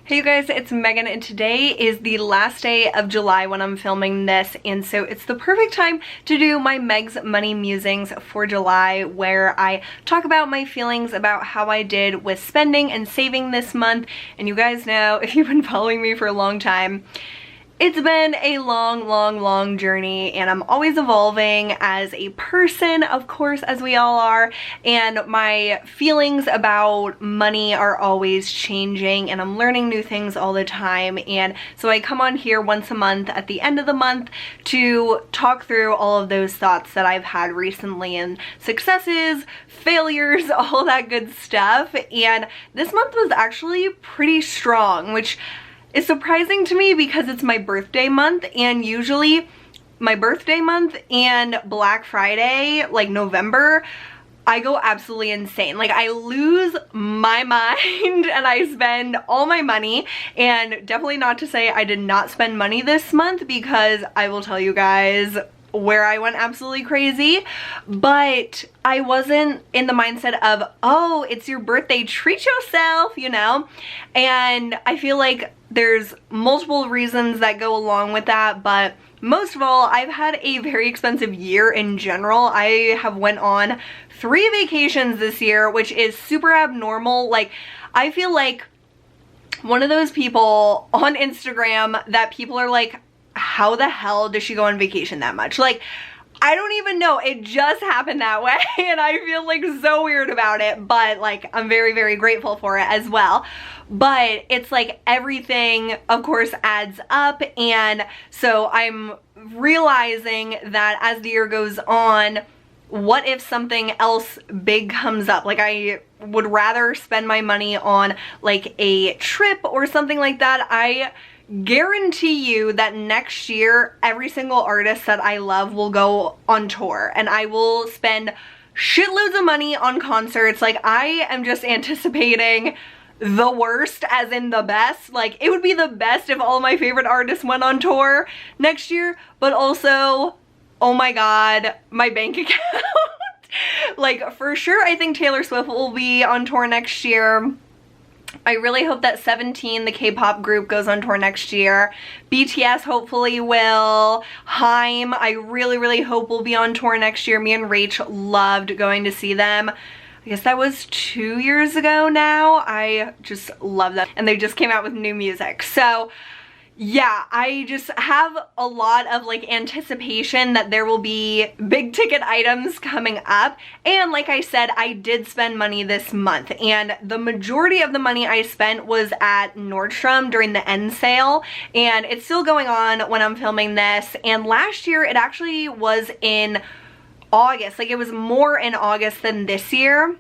Hey you guys, it's Megan and today is the last day of July when I'm filming this, and so it's the perfect time to do my Meg's Money Musings for July, where I talk about my feelings about how I did with spending and saving this month. And you guys know, if you've been following me for a long time, it's been a long journey, and I'm always evolving as a person, of course, as we all are, and my feelings about money are always changing, and I'm learning new things all the time. And so I come on here once a month at the end of the month to talk through all of those thoughts that I've had recently, and successes, failures, all that good stuff. And this month was actually pretty strong, which is surprising to me because it's my birthday month, and usually my birthday month and Black Friday, like November, I go absolutely insane. Like, I lose my mind and I spend all my money. And definitely not to say I did not spend money this month, because I will tell you guys where I went absolutely crazy, but I wasn't in the mindset of, oh, it's your birthday, treat yourself, you know? And I feel like there's multiple reasons that go along with that, but most of all, I've had a very expensive year in general. I have went on 3 vacations this year, which is super abnormal. Like, I feel like one of those people on Instagram that people are like, how the hell does she go on vacation that much? Like, I don't even know. It just happened that way, and I feel like so weird about it, but like, I'm very grateful for it as well. But it's like everything, of course, adds up, and so I'm realizing that as the year goes on, what if something else big comes up? Like, I would rather spend my money on like a trip or something like that. I guarantee you that next year every single artist that I love will go on tour, and I will spend shitloads of money on concerts. Like, I am just anticipating the worst, as in the best. Like, it would be the best if all my favorite artists went on tour next year, but also, oh my god, my bank account. Like, for sure I think Taylor Swift will be on tour next year. I really hope that 17, the K-pop group, goes on tour next year. BTS hopefully will. Haim, I really hope will be on tour next year. Me and Rach loved going to see them. I guess that was 2 years ago now. I just love them. And they just came out with new music. So yeah, I just have a lot of like anticipation that there will be big ticket items coming up. And like I said, I did spend money this month, and the majority of the money I spent was at Nordstrom during the end sale, and it's still going on when I'm filming this. And last year it actually was in August. Like, it was more in August than this year.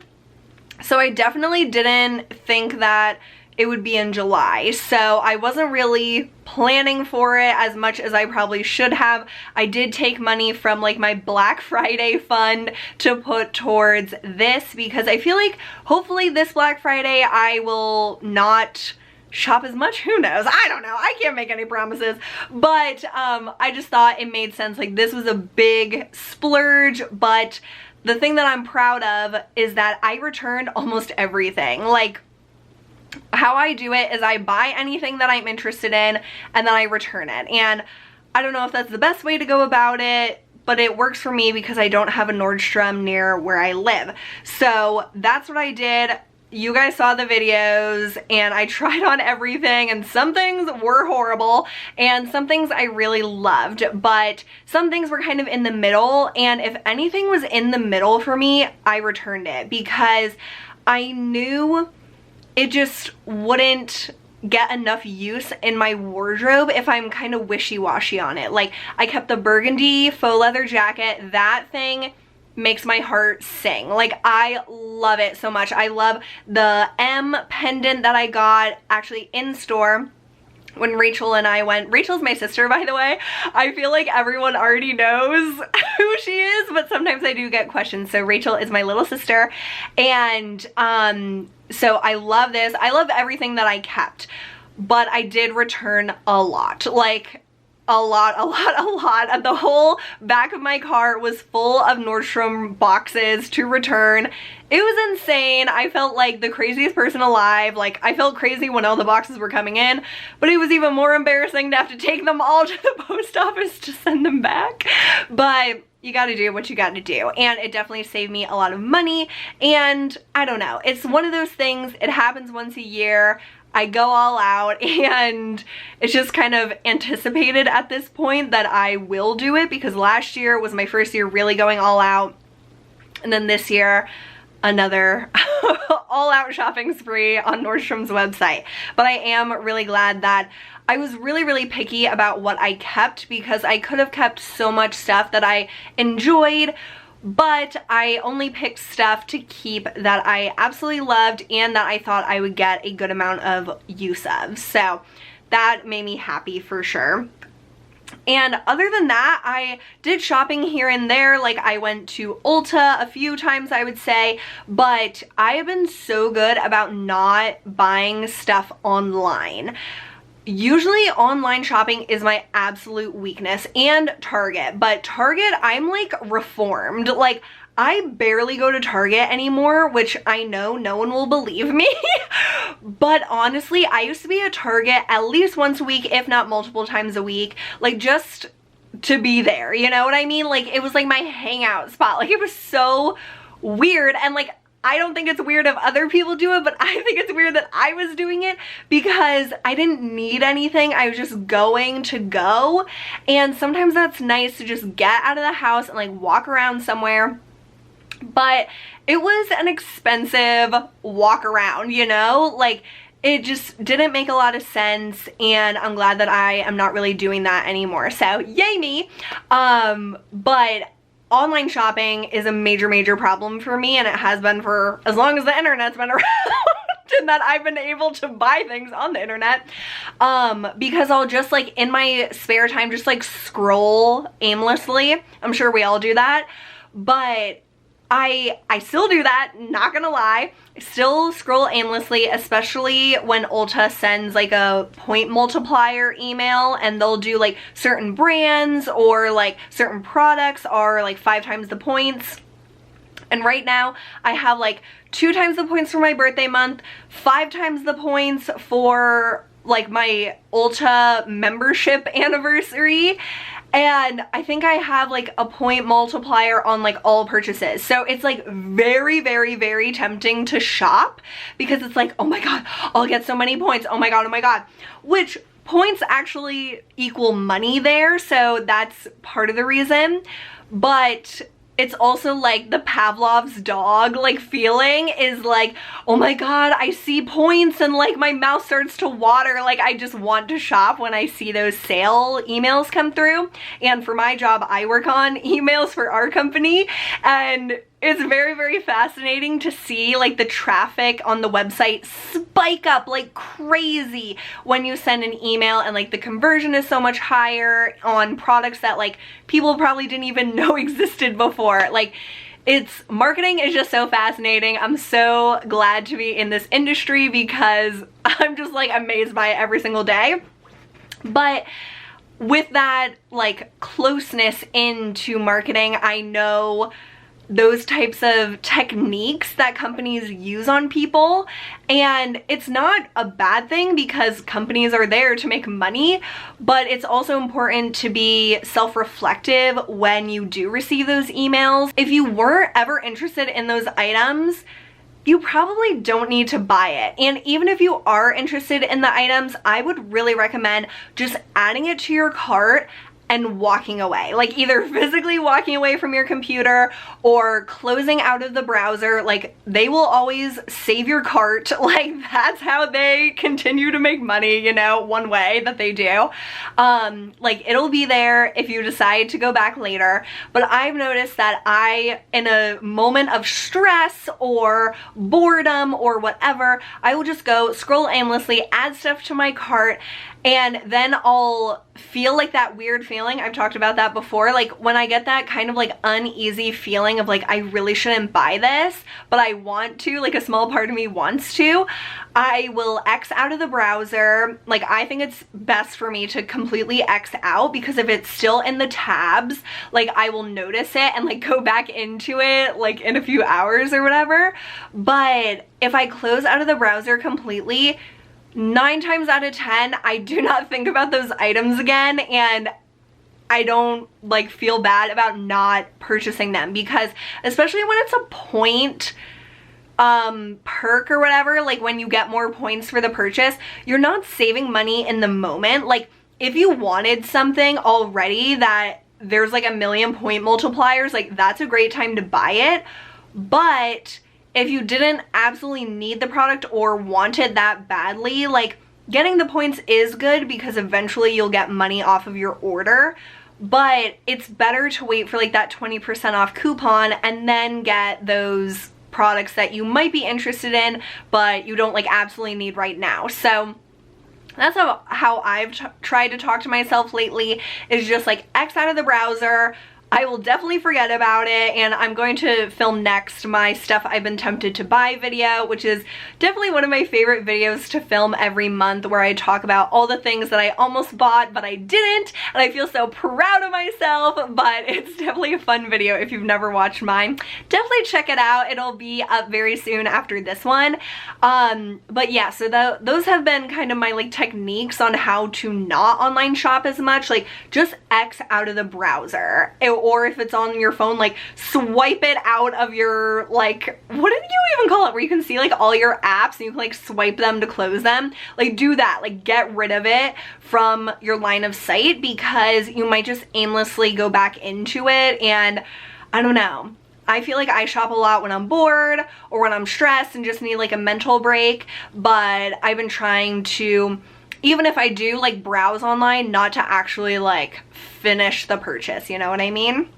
So I definitely didn't think that it would be in July, so I wasn't really planning for it as much as I probably should have. I did take money from like my Black Friday fund to put towards this, because I feel like hopefully this Black Friday I will not shop as much. Who knows? I don't know. I can't make any promises, but I just thought it made sense. Like, this was a big splurge, but the thing that I'm proud of is that I returned almost everything. Like, how I do it is I buy anything that I'm interested in and then I return it. And I don't know if that's the best way to go about it, but it works for me because I don't have a Nordstrom near where I live. So that's what I did. You guys saw the videos, and I tried on everything, and some things were horrible and some things I really loved, but some things were kind of in the middle. And if anything was in the middle for me, I returned it, because I knew it just wouldn't get enough use in my wardrobe if I'm kind of wishy-washy on it. Like, I kept the burgundy faux leather jacket. That thing makes my heart sing. Like, I love it so much. I love the M pendant that I got actually in store when Rachel and I went. Rachel's my sister, by the way. I feel like everyone already knows who she is, but sometimes I do get questions. So Rachel is my little sister, and so I love this. I love everything that I kept, but I did return a lot. Like, a lot. And the whole back of my cart was full of Nordstrom boxes to return. It was insane. I felt like the craziest person alive. Like, I felt crazy when all the boxes were coming in, but it was even more embarrassing to have to take them all to the post office to send them back. But you gotta do what you gotta do, and it definitely saved me a lot of money. And I don't know, it's one of those things, it happens once a year. I go all out, and it's just kind of anticipated at this point that I will do it, because last year was my first year really going all out, and then this year another all-out shopping spree on Nordstrom's website. But I am really glad that I was really picky about what I kept, because I could have kept so much stuff that I enjoyed, but I only picked stuff to keep that I absolutely loved and that I thought I would get a good amount of use of. So that made me happy for sure. And other than that, I did shopping here and there. Like, I went to Ulta a few times, I would say, but I have been so good about not buying stuff online. Usually online shopping is my absolute weakness, and Target, but Target, I'm like reformed. Like, I barely go to Target anymore, which I know no one will believe me. But honestly, I used to be at Target at least once a week, if not multiple times a week, like just to be there, you know what I mean? Like, it was like my hangout spot. Like, it was so weird, and like, I don't think it's weird if other people do it, but I think it's weird that I was doing it because I didn't need anything. I was just going to go, and sometimes that's nice to just get out of the house and like walk around somewhere. But it was an expensive walk around, you know? Like, it just didn't make a lot of sense, and I'm glad that I am not really doing that anymore. So yay me. But online shopping is a major problem for me, and it has been for as long as the internet's been around. And that I've been able to buy things on the internet, because I'll just like in my spare time just like scroll aimlessly. I'm sure we all do that, but I still do that, not gonna lie. I still scroll aimlessly, especially when Ulta sends like a point multiplier email, and they'll do like certain brands or like certain products are like 5 times the points. And right now I have like 2 times the points for my birthday month, 5 times the points for like my Ulta membership anniversary, and I think I have like a point multiplier on like all purchases. So it's like very tempting to shop, because it's like, oh my god, I'll get so many points, oh my god, which points actually equal money there, so that's part of the reason. But it's also like the Pavlov's dog like feeling is like, oh my god, I see points and like my mouth starts to water. Like, I just want to shop when I see those sale emails come through. And for my job, I work on emails for our company, and it's very fascinating to see like the traffic on the website spike up like crazy when you send an email, and like the conversion is so much higher on products that like people probably didn't even know existed before. Like, it's marketing is just so fascinating. I'm so glad to be in this industry because I'm just like amazed by it every single day. But with that like closeness into marketing, I know those types of techniques that companies use on people, and it's not a bad thing because companies are there to make money, but it's also important to be self-reflective when you do receive those emails. If you weren't ever interested in those items, you probably don't need to buy it. And even if you are interested in the items, I would really recommend just adding it to your cart and walking away. Like, either physically walking away from your computer or closing out of the browser. Like, they will always save your cart. Like, that's how they continue to make money, you know, one way that they do. Like, it'll be there if you decide to go back later. But I've noticed that in a moment of stress or boredom or whatever, I will just go scroll aimlessly, add stuff to my cart, And then I'll feel like that weird feeling. I've talked about that before. Like when I get that kind of like uneasy feeling of like, I really shouldn't buy this, but I want to, like a small part of me wants to, I will X out of the browser. Like I think it's best for me to completely X out, because if it's still in the tabs, like I will notice it and like go back into it like in a few hours or whatever. But if I close out of the browser completely, 9 times out of 10, I do not think about those items again, and I don't like feel bad about not purchasing them, because especially when it's a point perk or whatever, like when you get more points for the purchase, you're not saving money in the moment. Like if you wanted something already that there's like a million point multipliers, like that's a great time to buy it. But if you didn't absolutely need the product or want it that badly, like getting the points is good because eventually you'll get money off of your order, but it's better to wait for like that 20% off coupon and then get those products that you might be interested in but you don't like absolutely need right now. So that's how I've tried to talk to myself lately, is just like X out of the browser. I will definitely forget about it, and I'm going to film next my stuff I've been tempted to buy video, which is definitely one of my favorite videos to film every month, where I talk about all the things that I almost bought but I didn't, and I feel so proud of myself. But it's definitely a fun video. If you've never watched mine, definitely check it out. It'll be up very soon after this one. But yeah, so those have been kind of my like techniques on how to not online shop as much. Like just X out of the browser. Or if it's on your phone, like swipe it out of your, like, what did you even call it, where you can see like all your apps and you can like swipe them to close them. Like do that, like get rid of it from your line of sight, because you might just aimlessly go back into it. And I don't know, I feel like I shop a lot when I'm bored or when I'm stressed and just need like a mental break. But I've been trying to, even if I do like browse online, not to actually like finish the purchase, you know what I mean?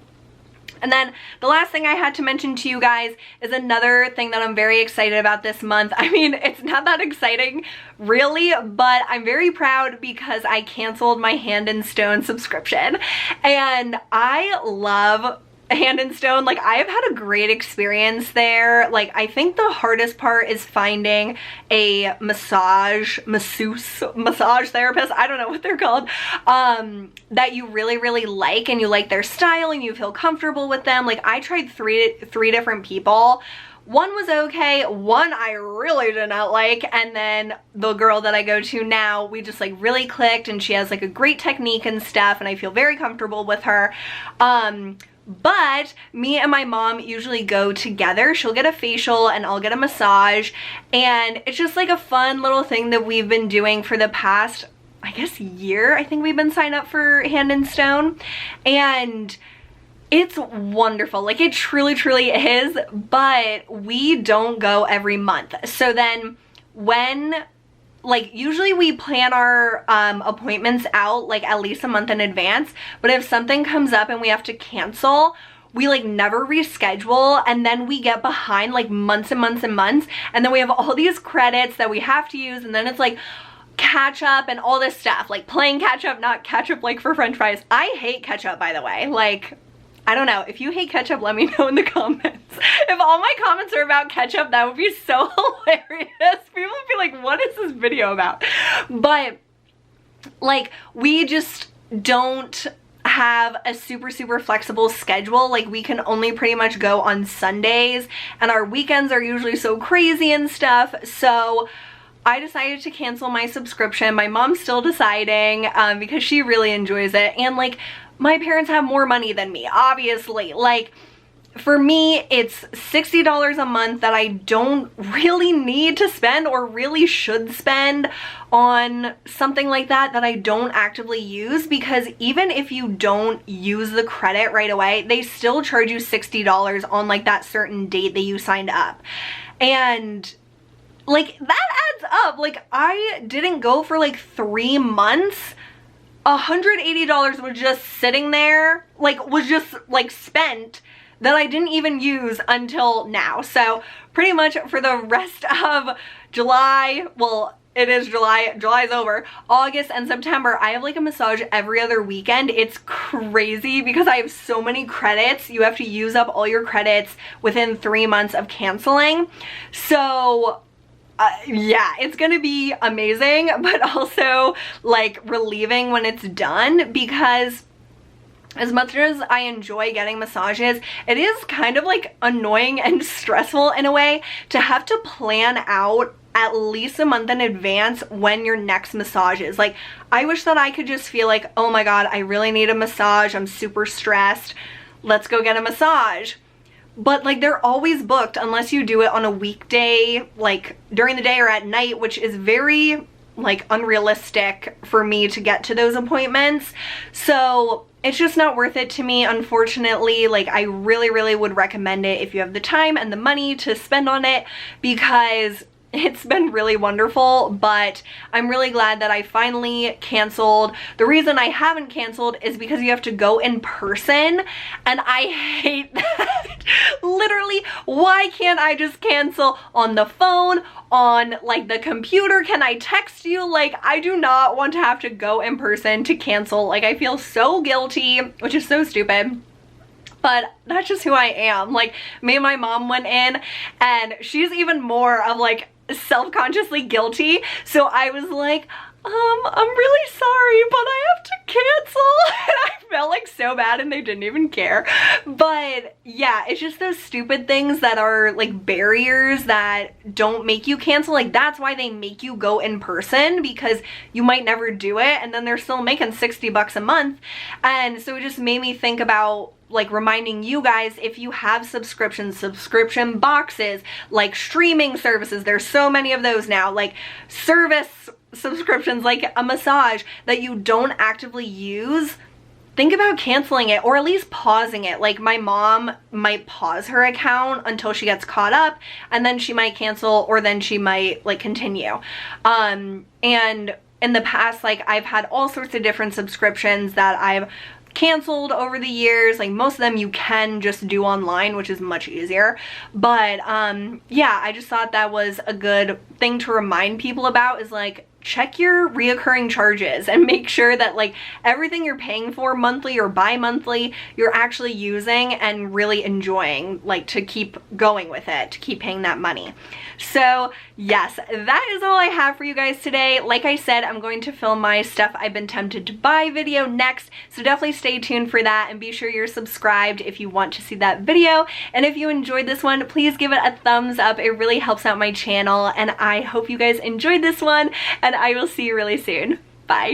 And then the last thing I had to mention to you guys is another thing that I'm very excited about this month. I mean, it's not that exciting really, but I'm very proud because I canceled my Hand and Stone subscription. And I love Hand and Stone. Like I've had a great experience there. Like I think the hardest part is finding a masseuse therapist, I don't know what they're called, that you really like and you like their style and you feel comfortable with them. Like I tried three different people. One was okay, one I really did not like, and then the girl that I go to now, we just like really clicked, and she has like a great technique and stuff, and I feel very comfortable with her. But me and my mom usually go together. She'll get a facial and I'll get a massage, and it's just like a fun little thing that we've been doing for the past, I guess, year. I think we've been signed up for Hand and Stone, and it's wonderful. Like it truly is, but we don't go every month. So then when, like usually we plan our appointments out like at least a month in advance, but if something comes up and we have to cancel, we like never reschedule, and then we get behind like months and months and months, and then we have all these credits that we have to use, and then it's like catch up and all this stuff, like playing catch up, not catch up like for french fries. I hate ketchup, by the way. Like I don't know, if you hate ketchup, let me know in the comments. If all my comments are about ketchup, that would be so hilarious. People would be like, what is this video about? But like we just don't have a super flexible schedule. Like we can only pretty much go on Sundays, and our weekends are usually so crazy and stuff. So I decided to cancel my subscription. My mom's still deciding because she really enjoys it, and like my parents have more money than me, obviously. Like for me, it's $60 a month that I don't really need to spend or really should spend on something like that I don't actively use, because even if you don't use the credit right away, they still charge you $60 on like that certain date that you signed up. And like that adds up. Like I didn't go for like 3 months. $180 was just sitting there, like was just like spent, that I didn't even use until now. So pretty much for the rest of July, well, it is July. July's over. August and September, I have like a massage every other weekend. It's crazy because I have so many credits. You have to use up all your credits within 3 months of canceling. So yeah, it's gonna be amazing, but also like relieving when it's done, because as much as I enjoy getting massages, it is kind of like annoying and stressful in a way to have to plan out at least a month in advance when your next massage is. Like, I wish that I could just feel like, oh my god, I really need a massage, I'm super stressed, let's go get a massage. But like, they're always booked unless you do it on a weekday, like during the day or at night, which is very like unrealistic for me to get to those appointments. So it's just not worth it to me, unfortunately. Like, I really would recommend it if you have the time and the money to spend on it, because it's been really wonderful. But I'm really glad that I finally canceled. The reason I haven't canceled is because you have to go in person, and I hate that. Literally, why can't I just cancel on the phone, on like the computer? Can I text you? Like, I do not want to have to go in person to cancel. Like, I feel so guilty, which is so stupid. But that's just who I am. Like, me and my mom went in, and she's even more of like self-consciously guilty. So I was like, I'm really sorry, but I have to cancel. And I felt like so bad, and they didn't even care. But yeah, it's just those stupid things that are like barriers that don't make you cancel. Like, that's why they make you go in person, because you might never do it, and then they're still making 60 bucks a month. And so it just made me think about like reminding you guys, if you have subscriptions, subscription boxes, like streaming services, there's so many of those now, like service subscriptions, like a massage that you don't actively use, think about canceling it, or at least pausing it. Like, my mom might pause her account until she gets caught up, and then she might cancel, or then she might like continue. And in the past, like, I've had all sorts of different subscriptions that I've canceled over the years. Like, most of them you can just do online, which is much easier. But yeah, I just thought that was a good thing to remind people about, is like, check your reoccurring charges and make sure that like everything you're paying for monthly or bi-monthly, you're actually using and really enjoying, like, to keep going with it, to keep paying that money. So yes, that is all I have for you guys today. Like I said, I'm going to film my stuff I've been tempted to buy video next, so definitely stay tuned for that, and be sure you're subscribed if you want to see that video. And if you enjoyed this one, please give it a thumbs up. It really helps out my channel, and I hope you guys enjoyed this one, and I will see you really soon. Bye.